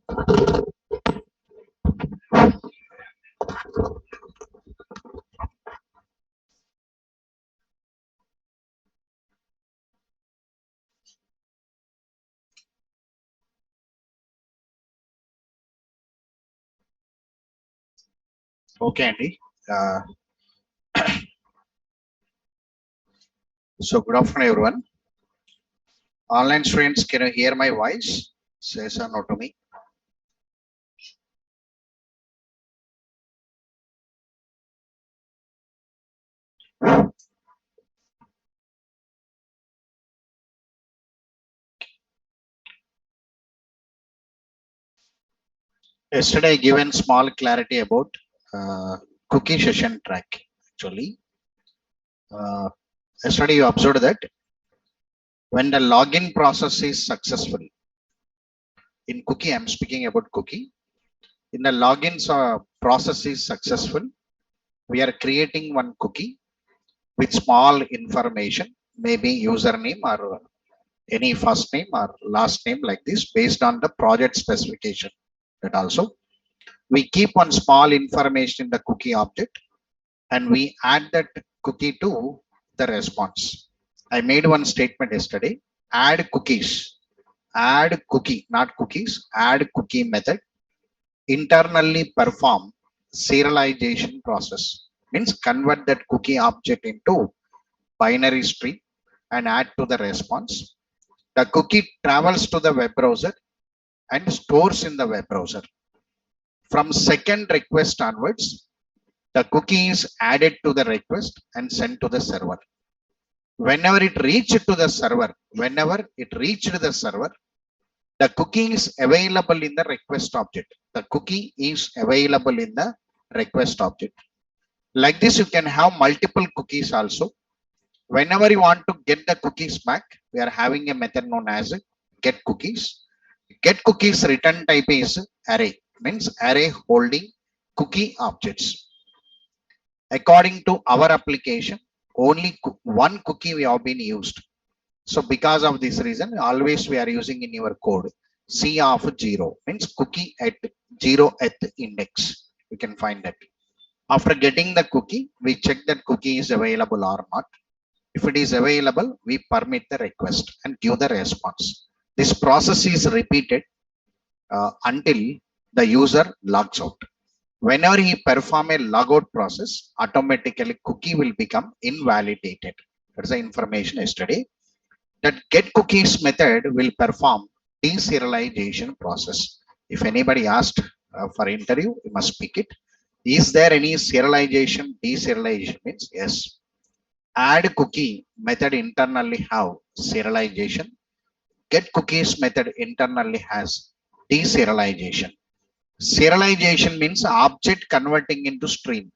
Okay, Andy. So good afternoon, everyone. Online students, can you hear my voice? Say yes or no to me. Yesterday, I given small clarity about cookie session track. Actually, yesterday you observed that when the login process is successful in cookie, I'm speaking about cookie. In the login process is successful, we are creating one cookie with small information, maybe username or any first name or last name like this based on the project specification. That also we keep one small information in the cookie object and we add that cookie to the response. I made one statement yesterday, add cookies, add cookie, not cookies, add cookie method internally perform serialization process. Means convert that cookie object into binary string and add to the response. The cookie travels to the web browser and stores in the web browser. From second request onwards, the cookie is added to the request and sent to the server. Whenever it reached the server, the cookie is available in the request object. The cookie is available in the request object. Like this, you can have multiple cookies also. Whenever you want to get the cookies back, we are having a method known as get cookies. Get cookies return type is array, means array holding cookie objects. According to our application, only one cookie we have been used. So because of this reason, always we are using in your code C of 0, means cookie at 0th index. You can find that. After getting the cookie, we check that cookie is available or not. If it is available, we permit the request and give the response. This process is repeated until the user logs out. Whenever he perform a logout process, automatically cookie will become invalidated. That's the information yesterday. That get cookies method will perform deserialization process. If anybody asked for interview, you must speak it. Is there any serialization? Deserialization means yes. Add cookie method internally have serialization. Get cookies method internally has deserialization. Serialization means object converting into stream.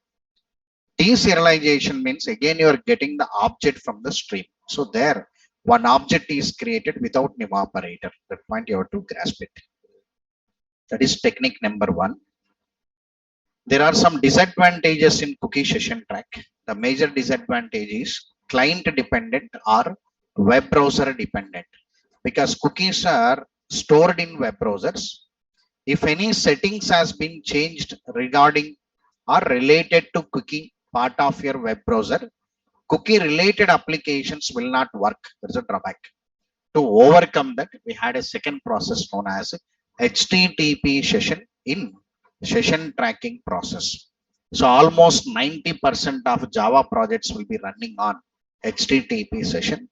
Deserialization means again you are getting the object from the stream. So there one object is created without new operator. That point you have to grasp it. That is technique number one. There are some disadvantages in cookie session track. The major disadvantage is client dependent or web browser dependent, because cookies are stored in web browsers. If any settings has been changed regarding or related to cookie part of your web browser, cookie related applications will not work. There is a drawback. To overcome that, we had a second process known as HTTP session in session tracking process. So almost 90% of Java projects will be running on HTTP session.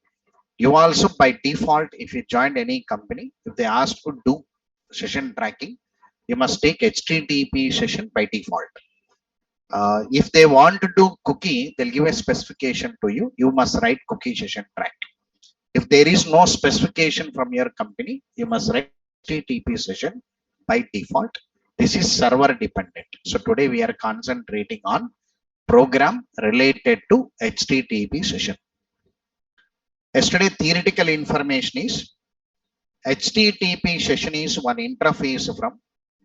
You also by default, if you joined any company, if they ask to do session tracking, you must take HTTP session by default. If they want to do cookie, they'll give a specification to you. You must write cookie session track. If there is no specification from your company, you must write HTTP session by default. This is server dependent. So today we are concentrating on program related to HTTP session. Yesterday theoretical information is HTTP session is one interface from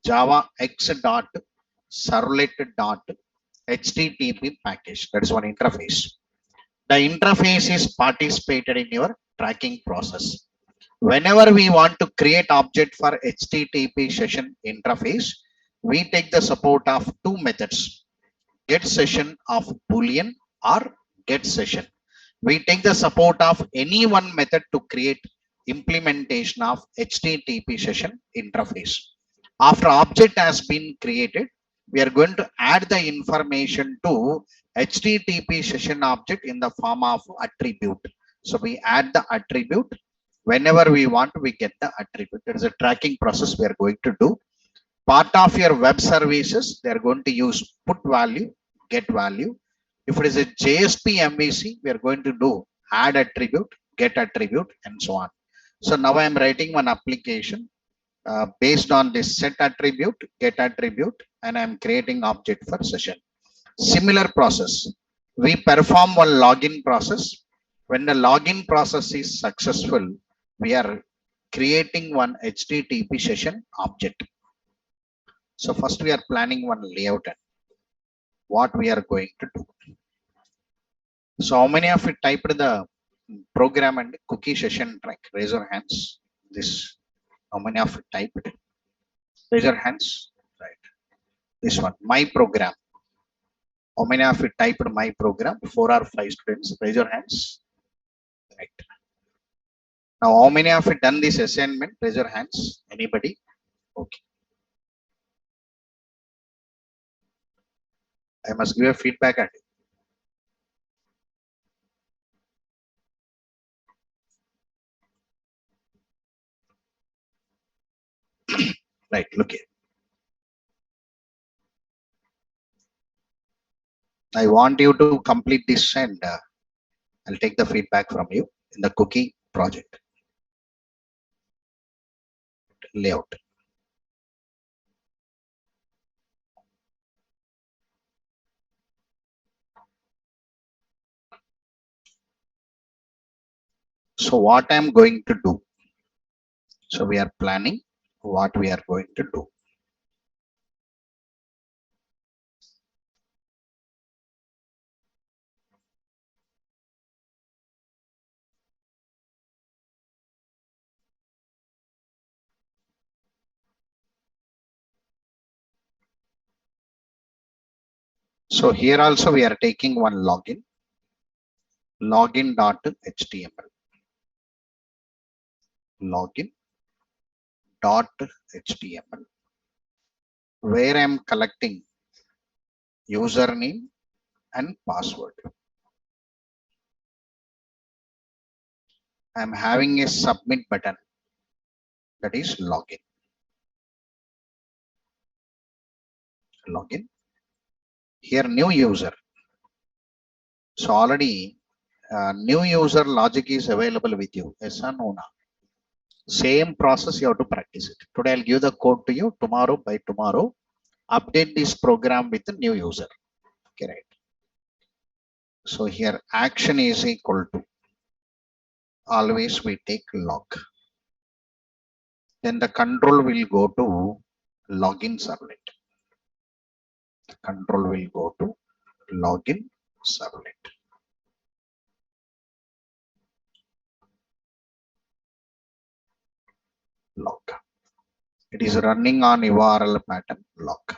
Java x.servlet.http package. That is one interface. The interface is participated in your tracking process. Whenever we want to create object for HTTP session interface, we take the support of two methods, get session of boolean or get session. We take the support of any one method to create implementation of HTTP session interface. After object has been created, we are going to add the information to HTTP session object in the form of attribute. So we add the attribute. Whenever we want, we get the attribute. There is a tracking process we are going to do. Part of your web services, they are going to use put value, get value. If it is a JSP MVC, we are going to do add attribute, get attribute, and so on. So now I am writing one application based on this set attribute, get attribute, and I am creating object for session. Similar process. We perform one login process. When the login process is successful, we are creating one HTTP session object. So first we are planning one layout and what we are going to do. So how many of you typed the program and cookie session track? Raise your hands. This, how many of you typed? Raise your hands. Right. This one, my program. How many of you typed my program? 4 or 5 students. Raise your hands. Right. Now how many of you done this assignment? Raise your hands. Anybody? Okay. I must give a feedback at it. Right, look here. I want you to complete this and I'll take the feedback from you in the cookie project. Layout. So what I'm going to do? So we are planning what we are going to do. So here also we are taking one login.html. Login.html, where I am collecting username and password. I am having a submit button, that is login. Login. Here new user. So already new user logic is available with you. Yes or no? Same process you have to practice it. Today I'll give the code to you. Tomorrow, by tomorrow, update this program with the new user. Okay, right. So here action is equal to, always we take log. Then the control will go to login servlet. Control will go to login servlet. Log. It is running on URL pattern log.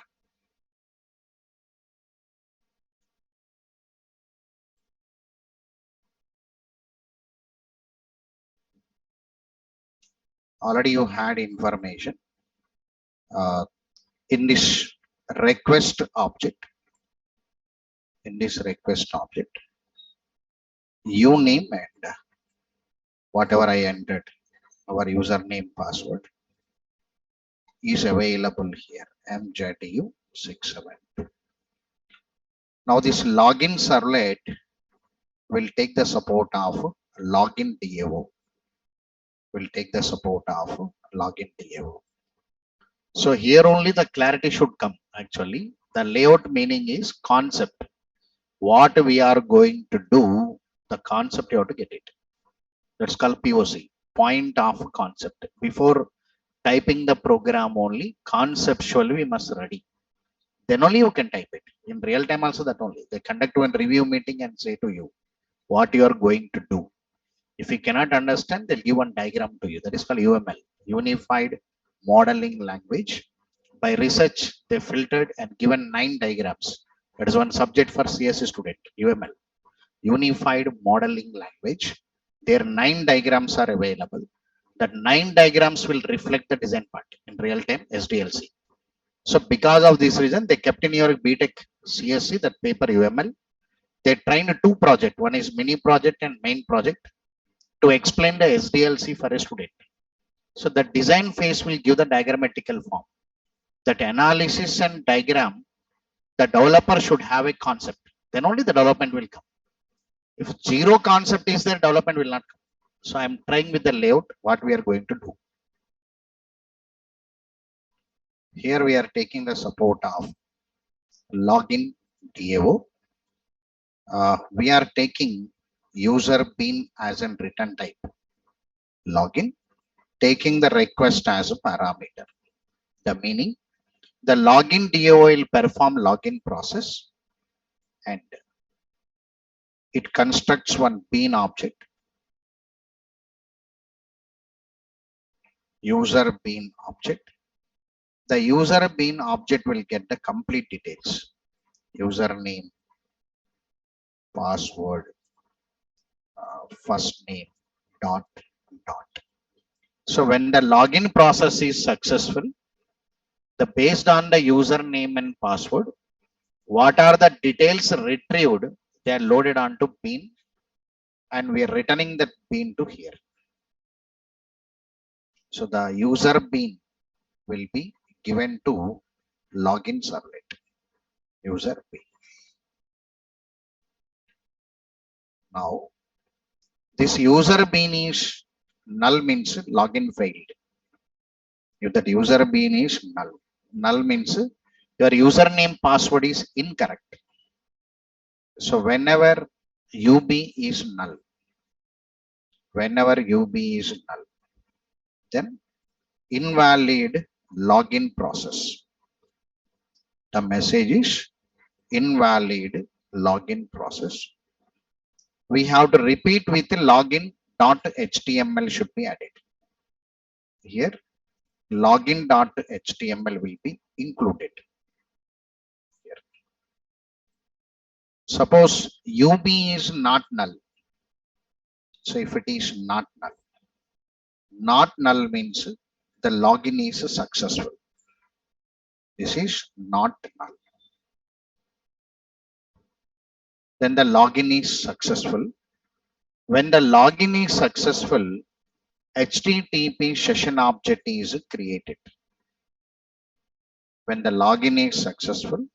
Already you had information in this request object. In this request object, uname and whatever I entered, our username password is available here, mjdu672. Now this login servlet will take the support of login DAO. Will take the support of login DAO. So here only the clarity should come. Actually, the layout meaning is concept. What we are going to do, the concept you have to get it. That's called POC, point of concept. Before typing the program only, conceptually we must ready. Then only you can type it. In real time also that only. They conduct one review meeting and say to you what you are going to do. If you cannot understand, they'll give one diagram to you. That is called UML, Unified Modeling Language. By research, they filtered and given 9 diagrams. That is one subject for CSE student, UML, Unified Modeling Language. Their 9 diagrams are available. That 9 diagrams will reflect the design part in real time SDLC. So because of this reason, they kept in your BTech CSE that paper UML. They trained 2 projects. One is mini project and main project to explain the SDLC for a student. So the design phase will give the diagrammatical form. That analysis and diagram, the developer should have a concept. Then only the development will come. If zero concept is there, development will not come. So I'm trying with the layout what we are going to do. Here we are taking the support of login DAO. We are taking user bean as a return type. Login, taking the request as a parameter. The meaning, the login DAO will perform login process and it constructs one bean object, user bean object. The user bean object will get the complete details, username, password, first name, dot. So when the login process is successful, the based on the username and password, what are the details retrieved, they are loaded onto bean and we are returning that bean to here. So the user bean will be given to login servlet, user bean. Now this user bean is null, means login failed. If that user bean is null means your username password is incorrect. So whenever UB is null, then invalid login process. The message is invalid login process. We have to repeat with login.html should be added. Here login.html will be included. Here. Suppose UB is not null. So if it is not null means the login is successful. This is not null. Then the login is successful. When the login is successful, HTTP session object is created. When the login is successful,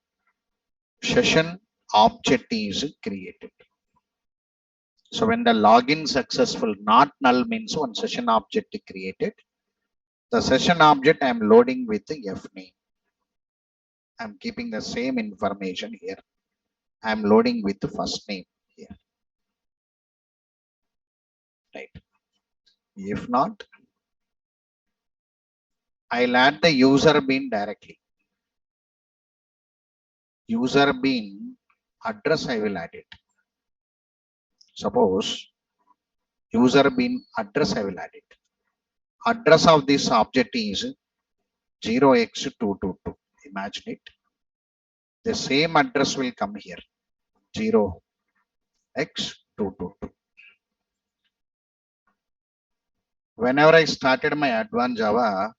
session object is created. So when the login successful, not null means one session object created. The session object I am loading with the F name. I am keeping the same information here. I am loading with the first name here. Right. If not, I'll add the user bean directly. User bean address I will add it. Suppose user bean address I will add it. Address of this object is 0x222. Imagine it. The same address will come here. 0x222. Whenever I started my advanced Java,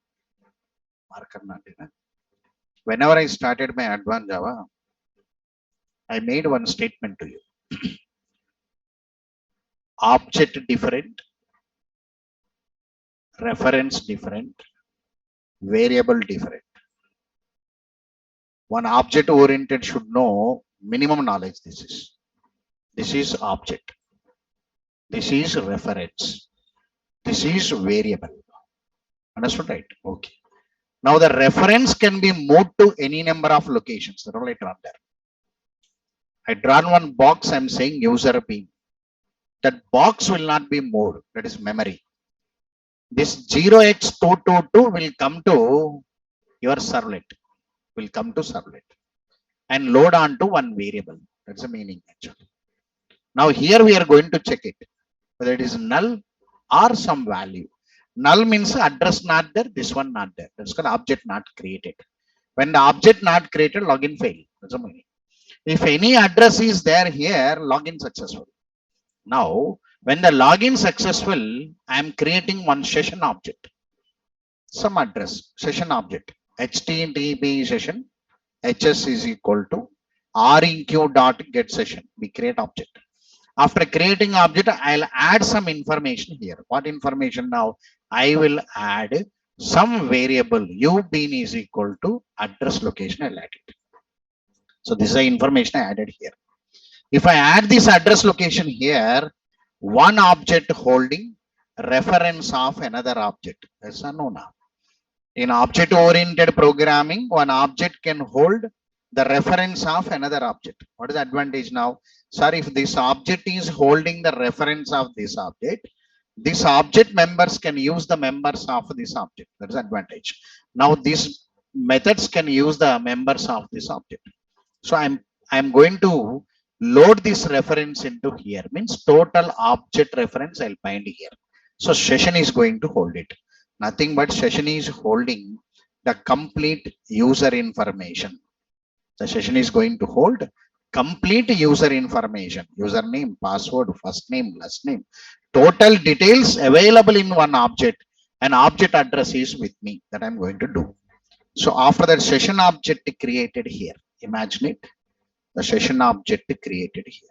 I made one statement to you. Object different, reference different, variable different. One object oriented should know minimum knowledge. This is object. This is reference. This is variable. Understood, right? Okay. Now the reference can be moved to any number of locations. That's all I drawn there. I drawn one box. I'm saying user bean. That box will not be moved. That is memory. This 0x222 will come to your servlet. Will come to servlet and load onto one variable. That's the meaning actually. Now here we are going to check it. whether it is null or some value. Null means address not there, this one not there. That's called object not created. When the object not created, login fail. That's the meaning. If any address is there here, login successful. Now, when the login successful, I am creating one session object. Some address, session object. HTTP session, HS is equal to REQ dot get session. We create object. After creating object, I'll add some information here. What information now? I will add some variable ubean is equal to address location. I'll add it. So this is the information I added here. If I add this address location here, one object holding reference of another object. That's a no now. In object-oriented programming, one object can hold the reference of another object. What is the advantage now? Sir, if this object is holding the reference of this object members can use the members of this object. That is advantage. Now these methods can use the members of this object. So I'm going to load this reference into here. Means total object reference I'll find here. So session is going to hold it. Nothing but session is holding the complete user information. The session is going to hold complete user information, username, password, first name, last name, total details available in one object, and object address is with me that I'm going to do. So after that session object created here, imagine it, the session object created here.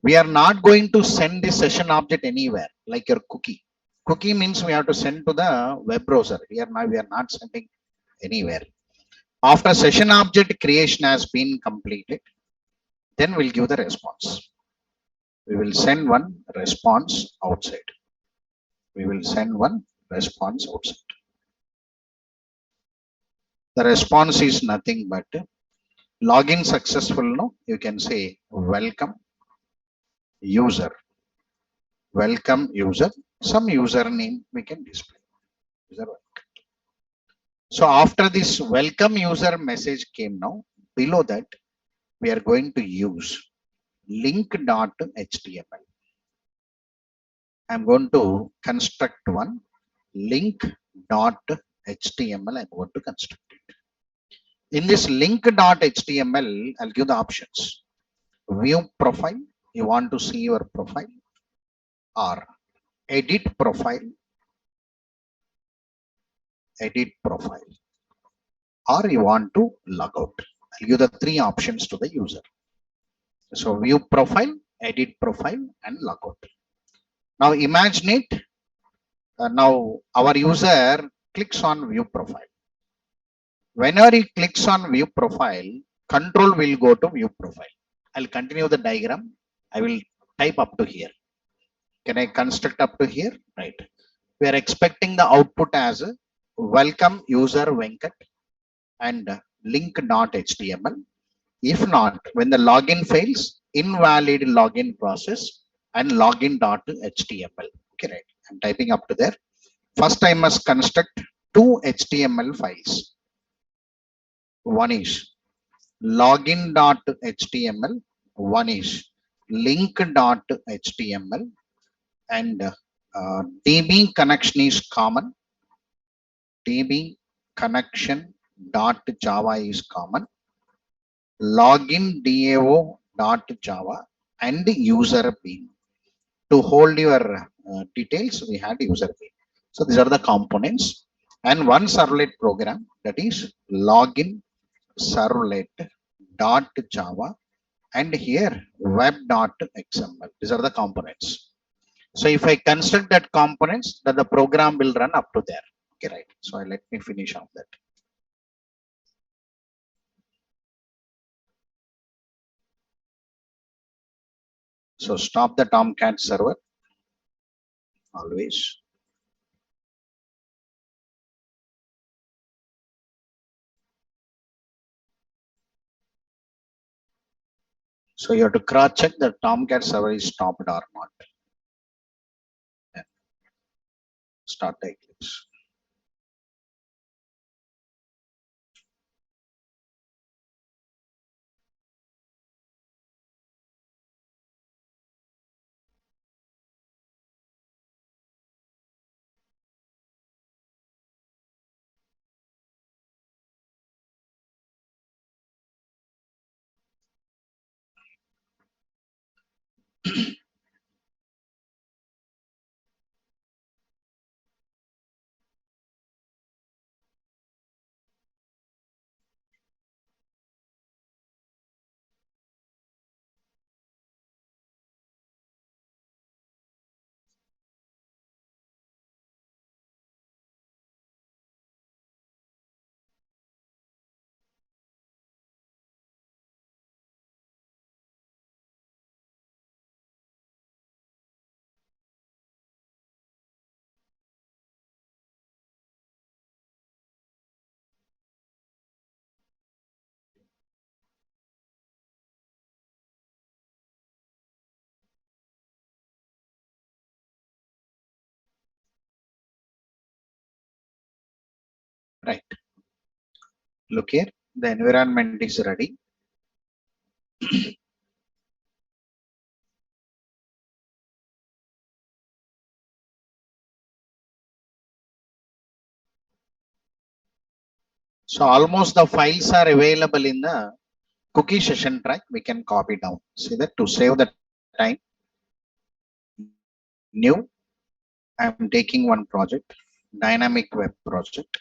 We are not going to send the session object anywhere like your cookie. Cookie means we have to send to the web browser. Here now we are not sending anywhere. After session object creation has been completed, then we'll give the response. We will send one response outside. We will send one response outside. The response is nothing but login successful. No, you can say welcome user. Welcome user. Some username we can display. So after this welcome user message came now, below that we are going to use link.html. I'm going to construct one link.html. I'm going to construct it. In this link.html, I'll give the options. View profile, you want to see your profile, or edit profile, or you want to log out. I'll give the three options to the user. So view profile, edit profile, and log out. Now imagine it. Now our user clicks on view profile. Whenever he clicks on view profile, control will go to view profile. I'll continue the diagram. I will type up to here. Can I construct up to here? Right. We are expecting the output as welcome user Venkat and link.html. If not, when the login fails, invalid login process and login.html. Okay, right. I'm typing up to there. First, I must construct two HTML files. One is login.html, one is link.html, and DB connection is common. DB connection dot Java is common. Login DAO dot Java and user bean. To hold your details, we had user bean. So these are the components, and one servlet program, that is login servlet dot Java, and here web.xml. These are the components. So if I construct that components, that the program will run up to there. Okay, right. So let me finish on that. So stop the Tomcat server always. So you have to cross check the Tomcat server is stopped or not. Yeah. Start the Eclipse. Right. Look here, the environment is ready. So almost the files are available in the cookie session track. We can copy down. See that to save the time. New. I'm taking one project, dynamic web project.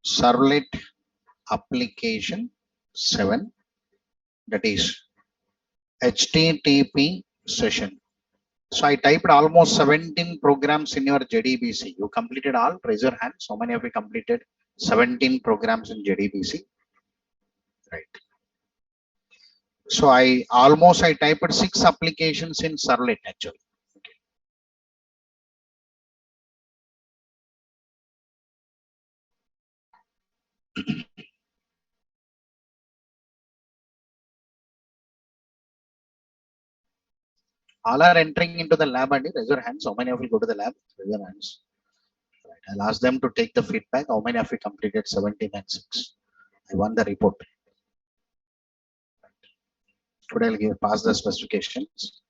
Servlet application 7. That is HTTP session. So I typed almost 17 programs in your JDBC. You completed all? Raise your hands. How many have you completed 17 programs in JDBC? Right. So I typed 6 applications in Servlet actually. All are entering into the lab and raise your hands. How many of you go to the lab? Raise your hands. Right. I'll ask them to take the feedback. How many of you completed 17 and 6? I want the report. Today I'll pass the specifications.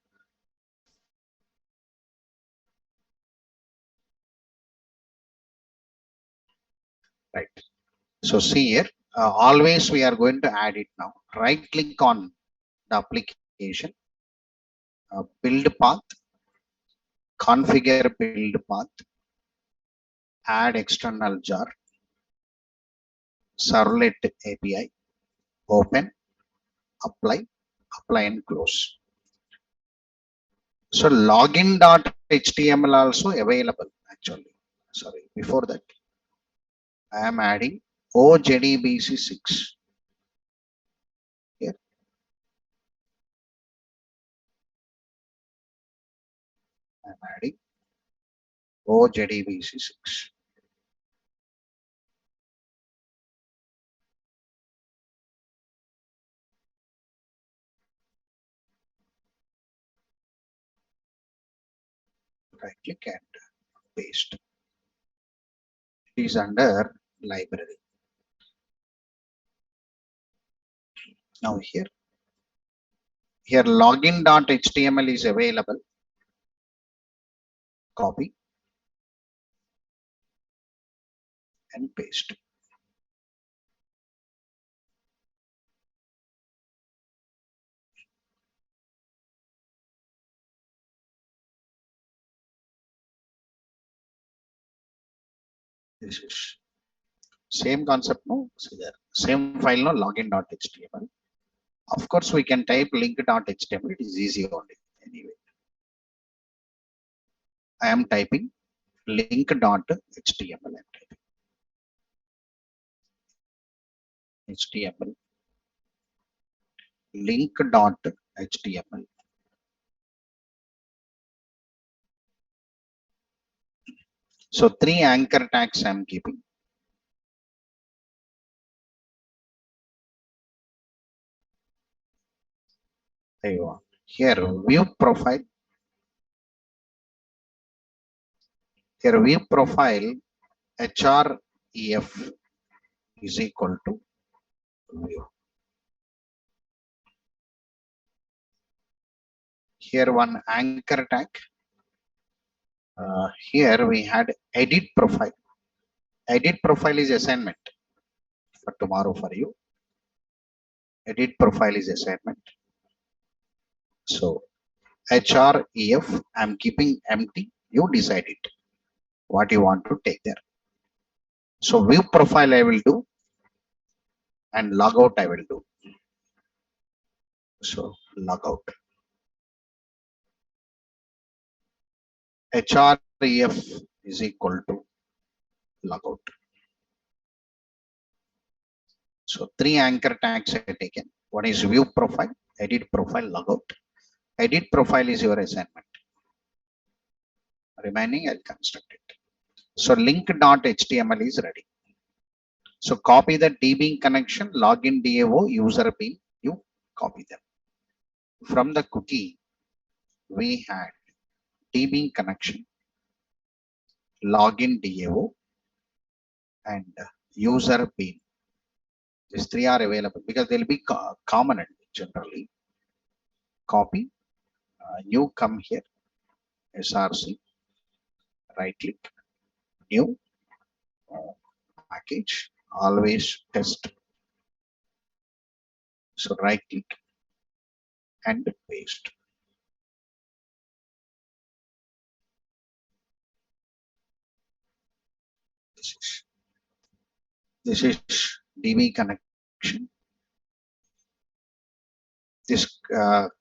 Right. So see here, always we are going to add it now. Right click on the application, build path, configure build path, add external jar, Servlet API, open, apply and close. So login.html also available actually. Sorry, before that, I am adding JDBC 6 here. I am adding JDBC 6. Right click and paste. It is under library. Now here login.html is available. Copy and paste. This is same concept, no? See there, same file, no? Login.html. Of course, we can type link.html. It is easy only. Anyway, I am typing link.html. I'm typing HTML link.html. So 3 anchor tags I'm keeping. There you are. Here view profile. Here view profile href is equal to view. Here one anchor tag. Here we had edit profile. Edit profile is assignment for tomorrow for you. Edit profile is assignment. So href I'm keeping empty. You decide it what you want to take there. So view profile I will do and logout I will do. So logout. href is equal to logout. So 3 anchor tags I taken. One is view profile, edit profile, logout. Edit profile is your assignment. Remaining I'll construct it. So link.html is ready. So copy the DB connection, login DAO, user pin, you copy them. From the cookie, we had DB connection. login DAO, and user bean. These three are available because they'll be common generally. Copy, new, come here, src, right click, new, package, always test. So right click and paste. This is DB connection. This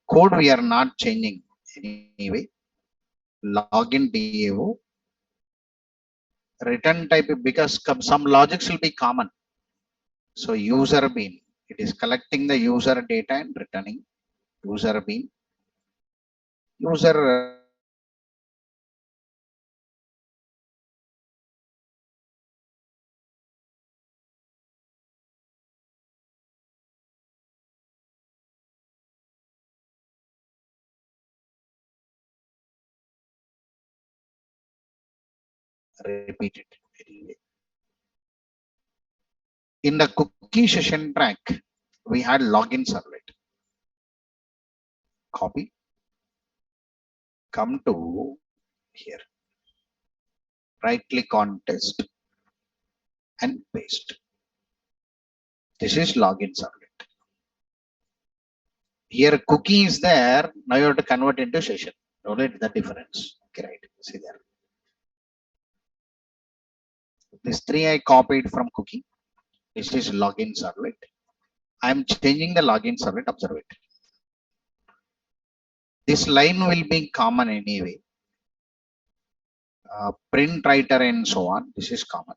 code we are not changing anyway. Login DAO, return type, because some logics will be common. So user bean, it is collecting the user data and returning user bean. User repeat it anyway. In the cookie session track, we had login servlet. Copy, come to here, right click on test and paste. This is login servlet. Here cookie is there. Now you have to convert into session. Note the difference. Okay, right. See there. This three I copied from cookie. This is login servlet. I am changing the login servlet. Observe it. This line will be common anyway. Print writer and so on. This is common.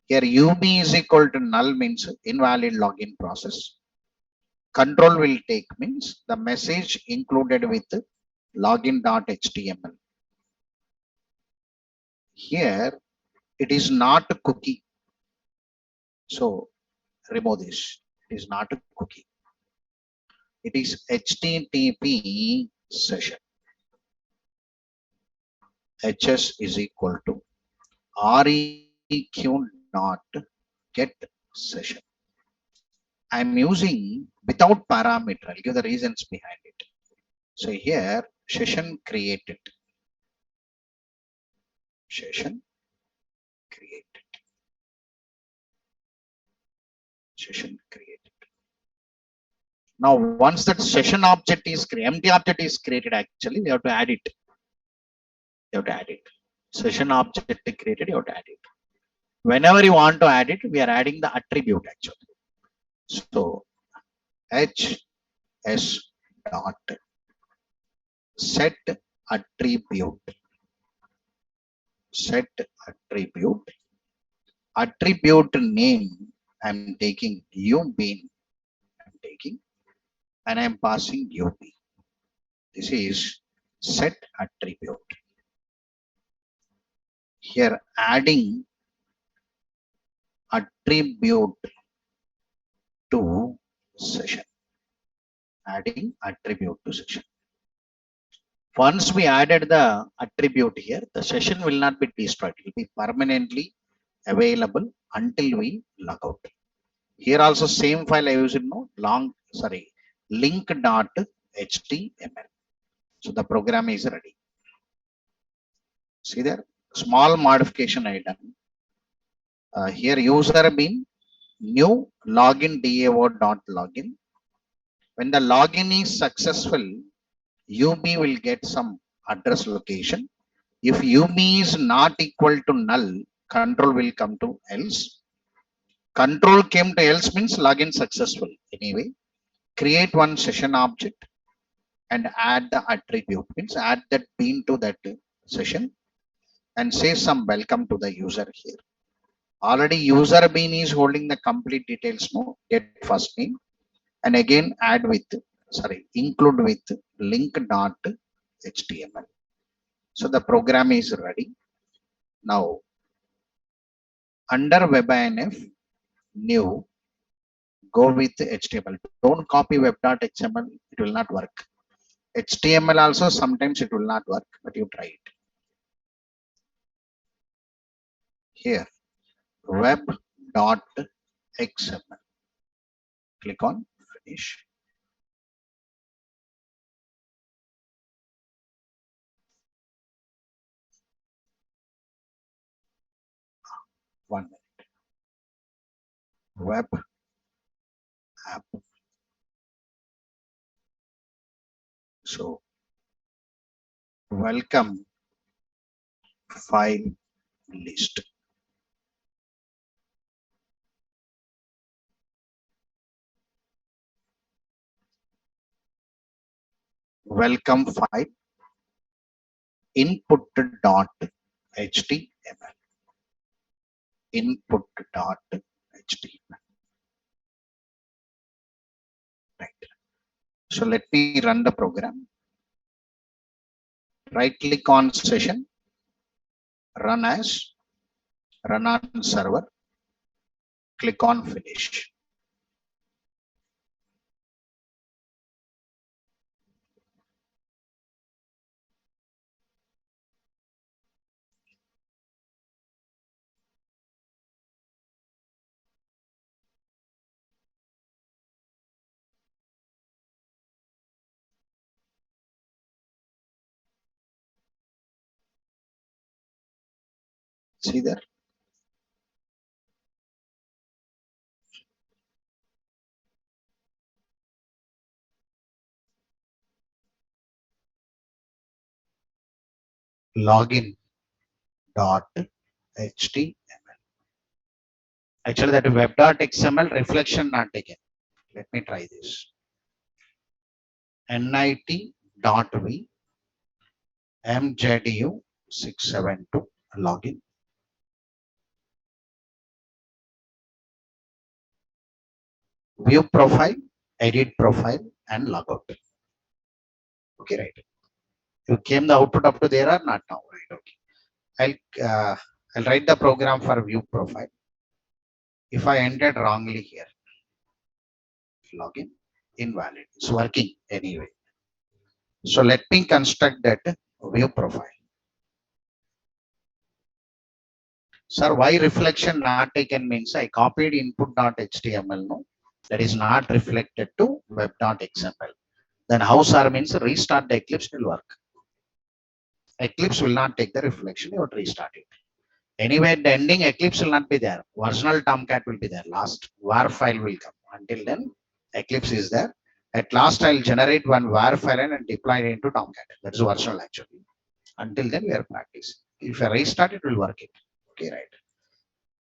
Here UB is equal to null means invalid login process. Control will take means the message included with login.html. Here it is not a cookie. So remove this. It is not a cookie. It is HTTP session. HS is equal to REQ dot get session. I am using without parameter. I'll give the reasons behind it. So here session created. Session created. Session created. Now once that session object is created, empty object is created, actually we have to add it. You have to add it. Session object created, you have to add it. Whenever you want to add it, we are adding the attribute actually. So HS dot set attribute. Set attribute. Attribute name I'm taking UBean. I'm taking and I'm passing UB. This is set attribute. Here adding attribute to session. Adding attribute to session. Once we added the attribute here, the session will not be destroyed. It will be permanently available until we log out. Here also same file I use it no link.html. So the program is ready. See there, small modification I done. Here user bean new login DAO.login. When the login is successful, UB will get some address location. If UB is not equal to null, control will come to else. Control came to else means login successful. Anyway, create one session object and add the attribute, means add that bean to that session and say some welcome to the user here. Already user bean is holding the complete details, no, get first name and again add with, include with link.html. So the program is ready. Now under webinf new, go with HTML. Don't copy web.xml, it will not work. HTML also sometimes it will not work, but you try it. here web.xml. Click on finish. One minute. Web app. So welcome file list. Welcome file input.html. Input.html. Right. So let me run the program. Right click on session, run as, run on server, click on finish. See there? Login.html. Actually, that web.xml reflection not taken. Let me try this. nit.v mjdu672 login. View profile, edit profile, and logout. Okay, right. You came the output up to there or not now, right? Okay. I'll write the program for view profile. If I entered wrongly here, login invalid. It's working anyway. So let me construct that view profile. Sir, why reflection not taken means I copied input.html, no, that is not reflected to web.xml. Then how sir means restart the Eclipse will work. Eclipse will not take the reflection, you have to restart it. Anyway, at the ending, Eclipse will not be there. Original Tomcat will be there. Last var file will come. Until then, Eclipse is there. At last, I'll generate one var file and deploy it into Tomcat. That's original actually. Until then, we are practicing. If I restart, it will work it. Okay, right.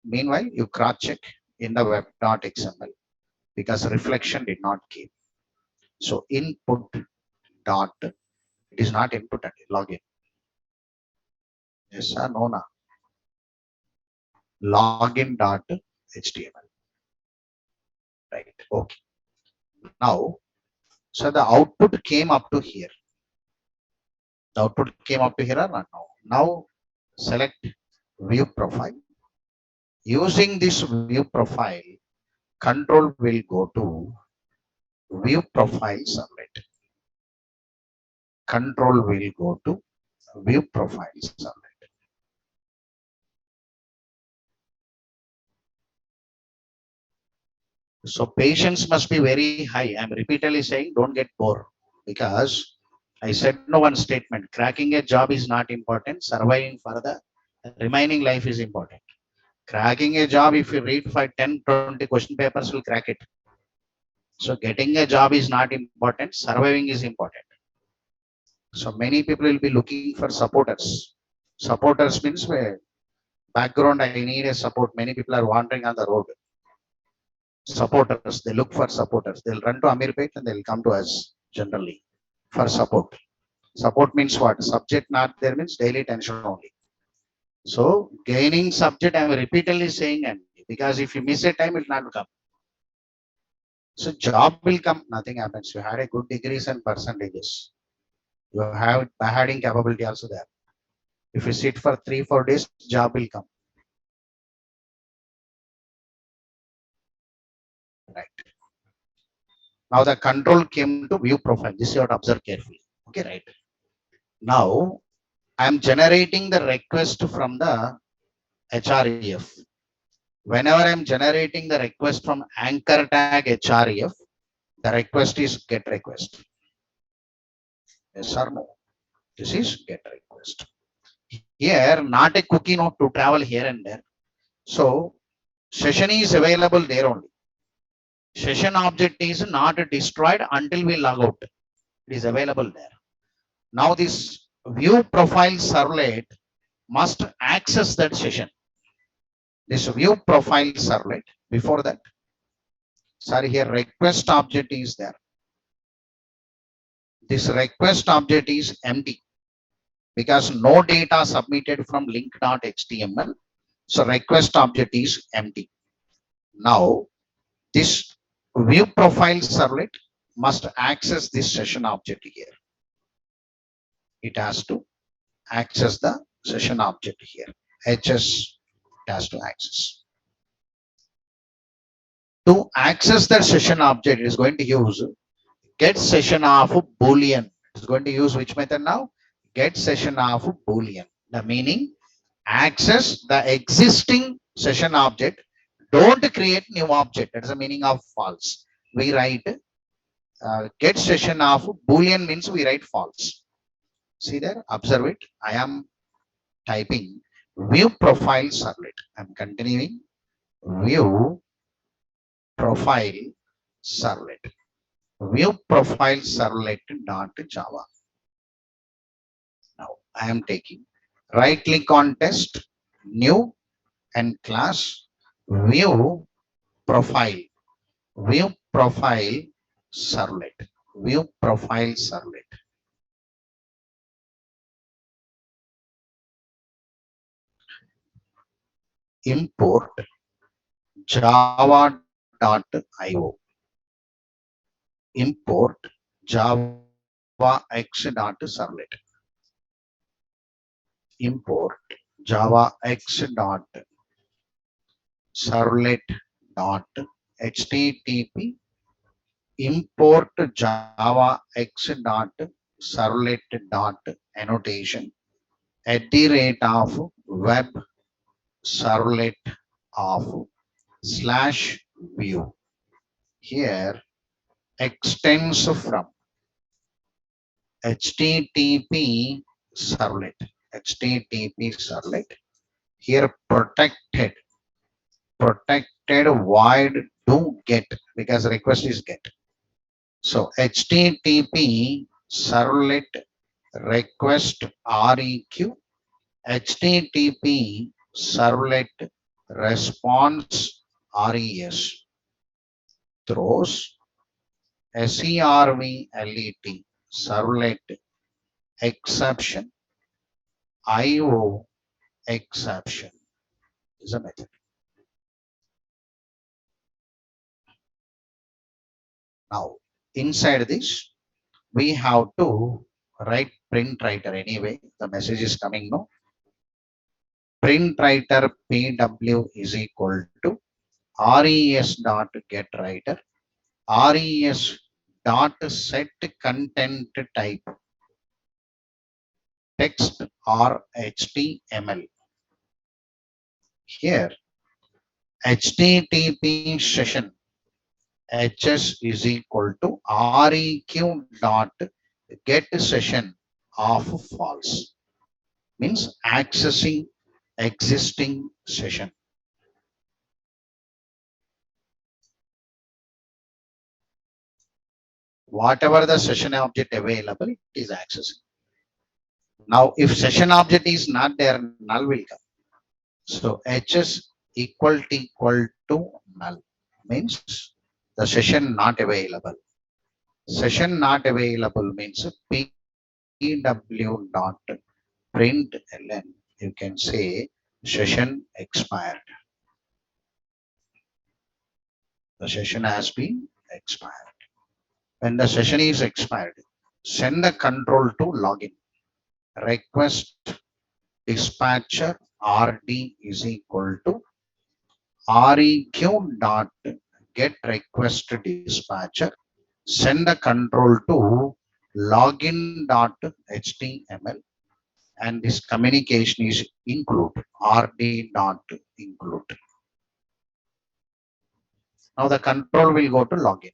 Meanwhile, you cross check in the web.xml because reflection did not keep. So input dot, it is not input at login. Yes or no? Na? Login.html. Right. Okay. Now, so the output came up to here. The output came up to here or not? Now, now select view profile. Using this view profile, control will go to view profile servlet. Control will go to view profile servlet. So patience must be very high. I'm repeatedly saying don't get bored because I said no one statement. Cracking a job is not important. Surviving for the remaining life is important. Cracking a job, if you read for 10, 20 question papers, will crack it. So getting a job is not important. Surviving is important. So many people will be looking for supporters. Supporters means background, I need a support. Many people are wandering on the road. Supporters, they look for supporters. They'll run to Amirpet and they'll come to us generally for support. Support means what? Subject not there means daily tension only. So gaining subject, I'm repeatedly saying, and because if you miss a time, it will not come. So job will come, nothing happens. You had a good degrees and percentages. You have having capability also there. If you sit for 3-4 days, job will come. Right. Now the control came to view profile. This you have to observe carefully. Okay, right. Now I am generating the request from the href. Whenever I'm generating the request from anchor tag href, the request is get request. Yes or no? This is get request. Here, not a cookie note to travel here and there. So session is available there only. Session object is not destroyed until we log out. It is available there. Now this view profile servlet must access that session. This view profile servlet, before that, sorry, here request object is there. This request object is empty because no data submitted from link.html. So request object is empty. Now this view profile servlet must access this session object here. It has to access the session object here. HS has to access. To access that session object, it is going to use get session of boolean. It's going to use which method now? Get session of boolean. The meaning, access the existing session object. Don't create new object. That's the meaning of false. We write get session of boolean means we write false. See there, observe it. I am typing view profile servlet. I'm continuing view profile servlet. View profile servlet dot java. Now I am taking right click on test, new and class view profile. View profile servlet. View profile servlet. Import java.io. Import javax.servlet. Import javax.servlet.http. Import javax.servlet.annotation at the rate of web servlet of slash view. Here extends from http servlet. http servlet. Here protected void do get because request is get. So http servlet request req http servlet response res throws servlet servlet exception io exception is a method. Now inside this we have to write print writer anyway. The message is coming now. Print writer pw is equal to res dot get writer res dot set content type text or html. Here http session hs is equal to req dot get session of false, means accessing existing session. Whatever the session object available, it is accessing. Now if session object is not there, null will come. So hs equal to null means the session not available. Session not available means pw dot println. You can say session expired. The session has been expired. When the session is expired, send the control to login. Request dispatcher rd is equal to req dot get request dispatcher. Send the control to login.html and this communication is include rd dot include. Now the control will go to login.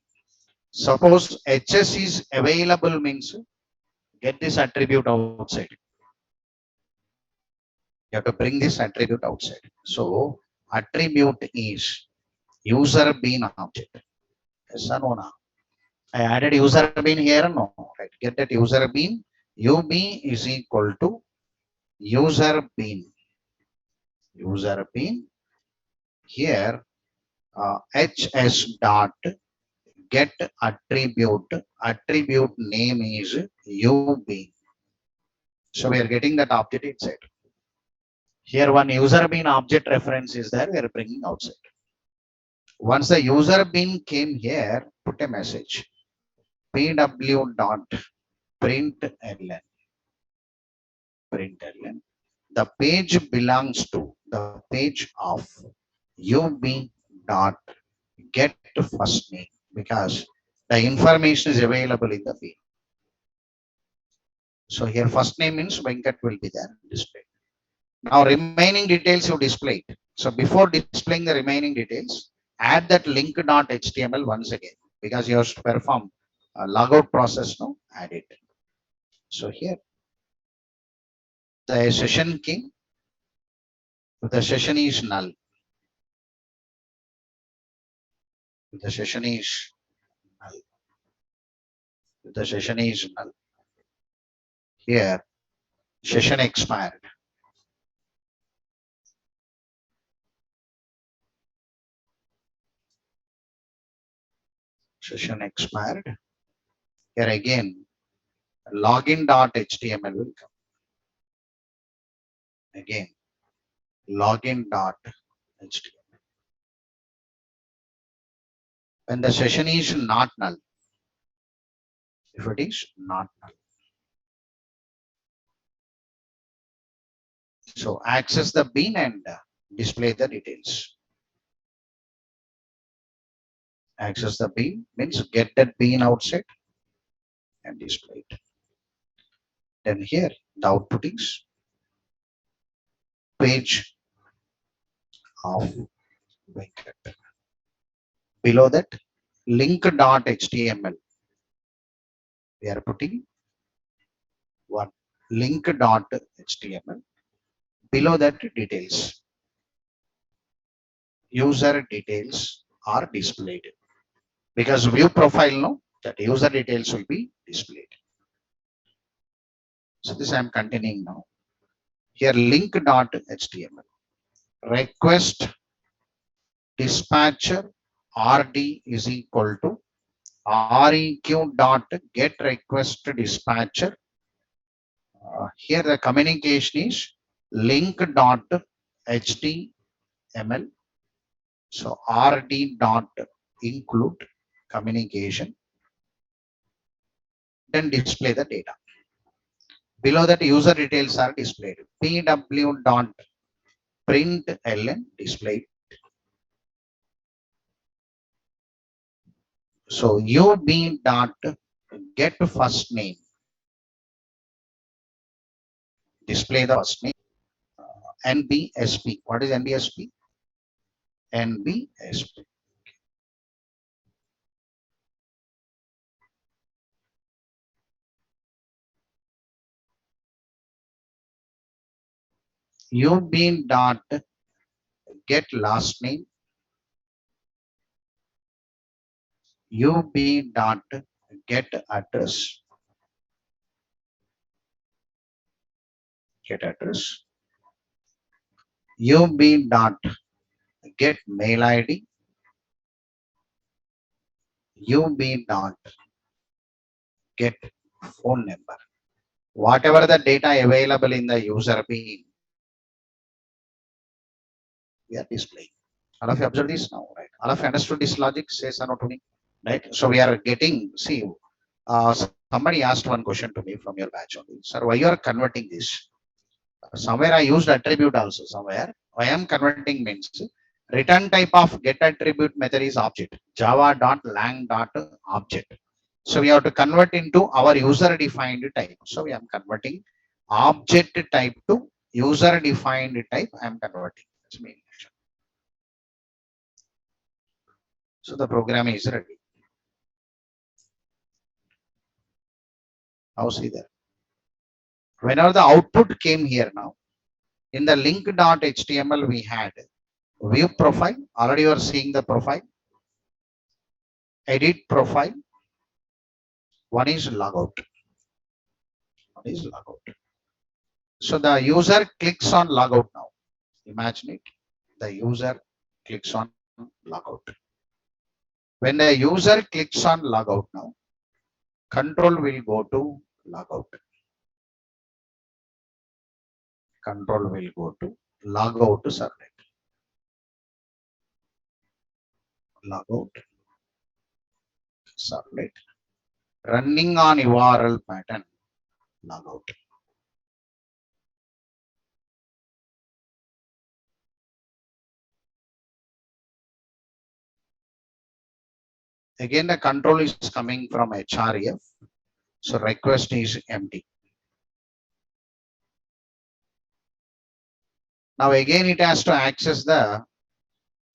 Suppose HS is available means get this attribute outside. You have to bring this attribute outside. So attribute is user bean object. Yes or no? Now? I added user bean here. No, right? Get that user bean. UB is equal to user bean. User bean here. HS dot get attribute. Attribute name is UB. So we are getting that object inside. Here one user bean object reference is there. We are bringing outside. Once the user bean came here, put a message. pw dot println. The page belongs to the page of ub dot get first name because the information is available in the field. So here first name means Venkat will be there displayed. Now remaining details you display it. So before displaying the remaining details, add that link.html once again because you have to perform a logout process now. Add it. So here the session key, the session is null. The session is null. The session is null. Here session expired. Session expired. Here again login.html will come. Again login.html. When the session is not null, if it is not null. So access the bean and display the details. Access the bean means get that bean outside and display it. Then here the output is page of Venkat. Below that link.html. We are putting one link.html. Below that details. User details are displayed. Because view profile no, that user details will be displayed. So this I am continuing now. Here link.html. Request dispatcher rd is equal to req dot get request dispatcher. Here the communication is link dot html. So rd dot include communication. Then display the data. Below that user details are displayed. pw dot println display. So ub dot get first name. Display the first name. NBSP. What is NBSP? NBSP. ub dot get last name. ub dot get address. Get address. ub dot get mail ID. ub dot get phone number. Whatever the data available in the user bean, we are displaying. All of you observe this now, right? All of you understood this logic? Says or not to me, right? So we are getting. See, somebody asked one question to me from your batch only, sir. Why you are converting this? Somewhere I used attribute also. Somewhere I am converting means return type of get attribute method is object. Java.lang.object. So we have to convert into our user defined type. So we are converting object type to user defined type. I am converting. That's main action. So the program is ready. Now see there. Whenever the output came here now, in the link.html we had view profile. Already you are seeing the profile. Edit profile. One is logout. One is logout. So the user clicks on logout now. Imagine it. The user clicks on logout. When the user clicks on logout now, control will go to logout. Control will go to logout servlet. Logout servlet. Running on URL pattern logout. Again, the control is coming from href. So request is empty. Now again, it has to access the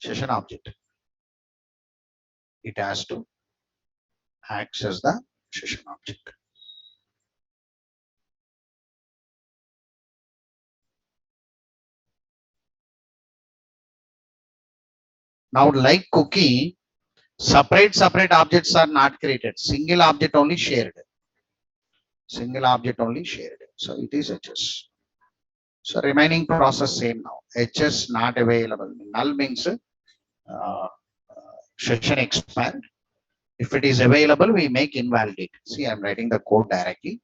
session object. It has to access the session object. Now, like cookie, separate objects are not created. Single object only shared. Single object only shared. So it is HS. So remaining process same now. HS not available. Null means session expand. If it is available, we make invalidate. See, I'm writing the code directly.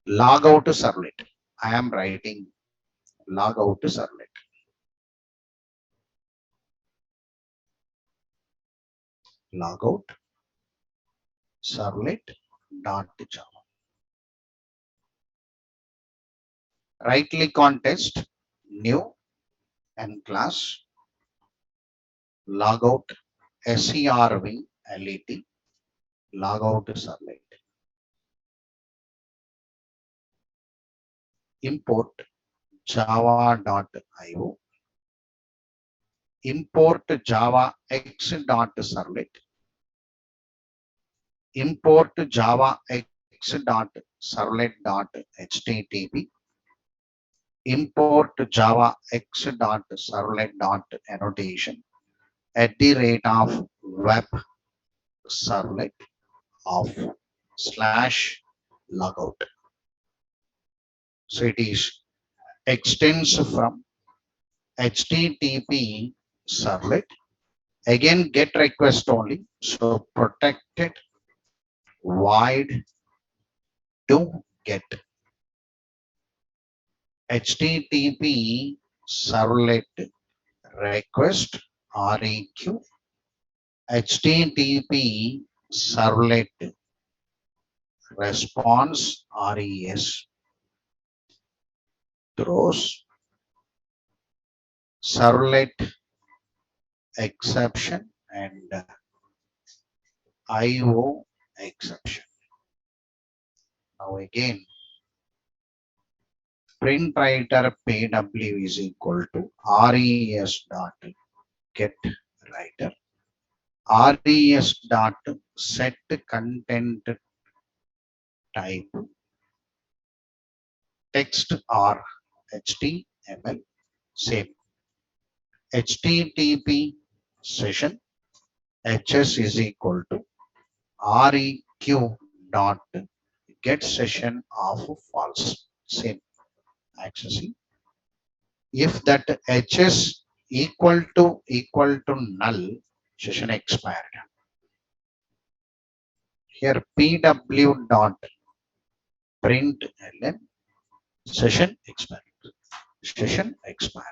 Log out to servlet. I am writing log out to servlet. Log out servlet dot java. Right click on test, new and class. Log out servlet. Log out servlet. Import java.io. Import java x.servlet. Import java x.servlet.http. Import java x.servlet.annotation at the rate of web servlet of / logout. So it is extends from HTTP servlet. Again, get request only. So protected void to get HTTP servlet request REQ. HTTP servlet response RES throws servlet exception and IO exception. Now again, print writer PW is equal to RES dot get writer. RES dot set content type text or HTML. Same. HTTP session HS is equal to REQ dot get session of false. Same accessing. If that HS equal to null, session expired. Here PW dot print ln session expired. Session expired.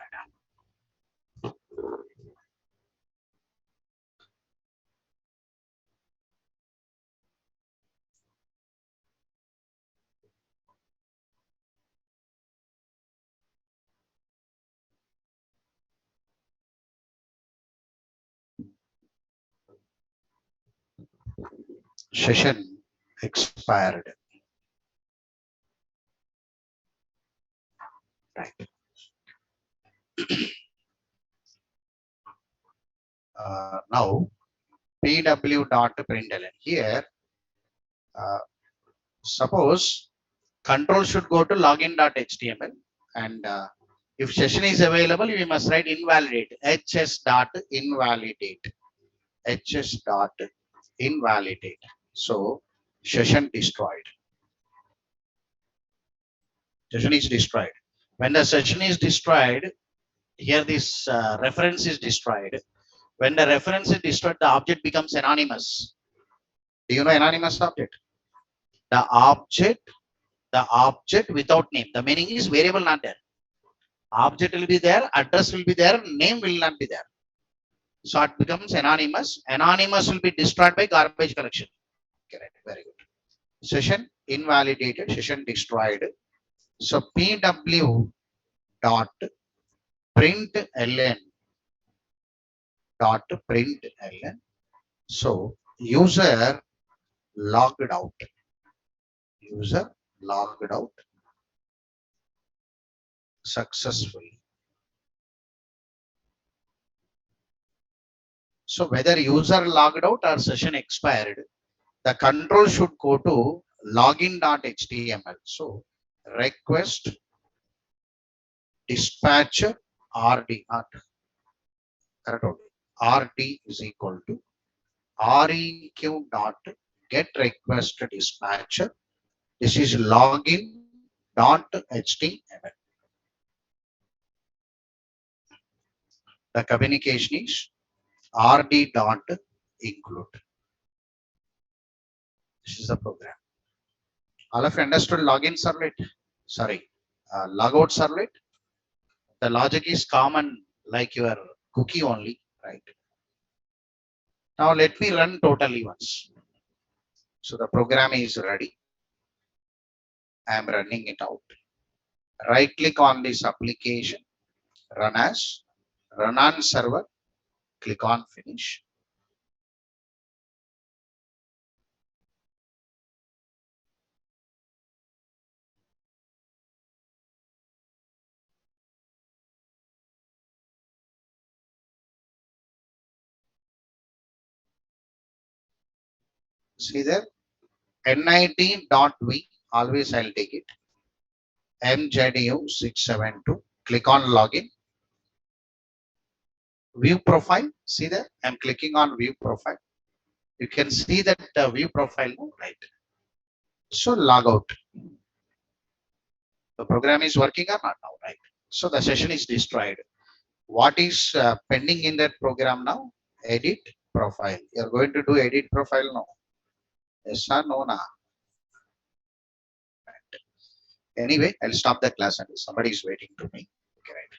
Session expired. Right. Now pw.println here. Suppose control should go to login.html, and if session is available, we must write invalidate hs.invalidate hs.invalidate. So session destroyed. Session is destroyed. When the session is destroyed, here this reference is destroyed. When the reference is destroyed, the object becomes anonymous. Do you know anonymous object? The object without name. The meaning is variable not there. Object will be there, address will be there, name will not be there. So it becomes anonymous. Anonymous will be destroyed by garbage collection. Correct. Very good. Session invalidated, session destroyed. So pw dot println dot println. So user logged out. User logged out successfully. So whether user logged out or session expired, the control should go to login.html. So request dispatcher rd, not correct only, rd is equal to req dot get request dispatcher. This is login.html. The communication is rd dot include. This is the program. All of you understood login servlet? Sorry, logout servlet. The logic is common like your cookie only, right? Now let me run totally once. So the program is ready. I am running it out. Right click on this application, run as, run on server, click on finish. See there, nit.v, always I'll take it. mjdu672, click on login. View profile, see there, I'm clicking on view profile. You can see that view profile, right? So log out. The program is working or not now, right? So the session is destroyed. What is pending in that program now? Edit profile. You're going to do edit profile now. Yes or no? Nah. Right. Anyway, I'll stop the class and somebody is waiting to me. Okay, right.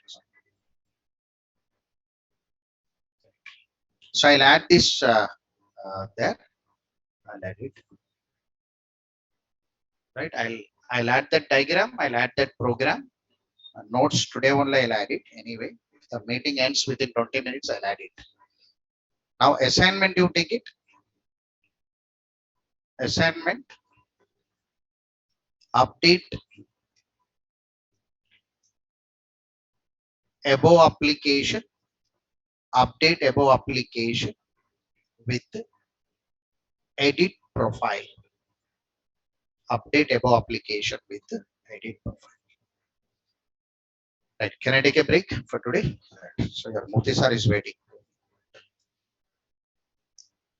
So I'll add this there. I'll add it. Right. I'll add that diagram. I'll add that program. Notes today only I'll add it. Anyway, if the meeting ends within 20 minutes, I'll add it. Now assignment, you take it. Assignment, update above application, update above application with edit profile. Update above application with edit profile. Right. Can I take a break for today? Right. So your Moti sir is waiting.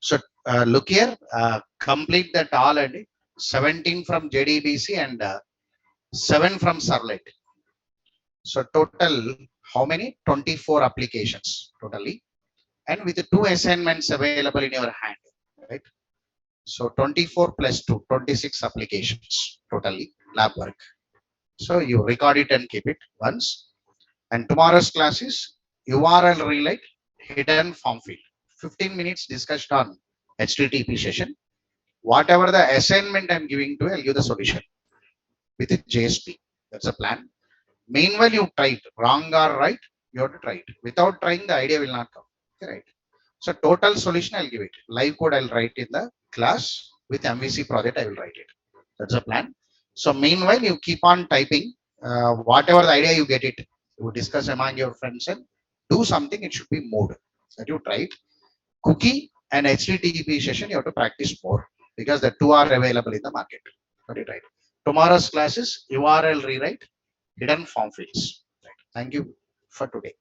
So look here, complete that all and 17 from JDBC and 7 from Servlet. So total, how many? 24 applications totally, and with the 2 assignments available in your hand, right? So 24 plus 2, 26 applications totally lab work. So you record it and keep it once. And tomorrow's class is URL relate hidden form field. 15 minutes discussed on HTTP session. Whatever the assignment I'm giving to, I'll give the solution with a JSP. That's a plan. Meanwhile, you try it, wrong or right, you have to try it. Without trying, the idea will not come. Okay, right. So total solution, I'll give it. Live code, I'll write in the class. With MVC project, I will write it. That's a plan. So meanwhile, you keep on typing. Whatever the idea you get it, you discuss among your friends and do something. It should be moved. That you try it. Cookie and HTTP session, you have to practice more because the two are available in the market. Got it right. Tomorrow's class is URL rewrite, hidden form fields. Right. Thank you for today.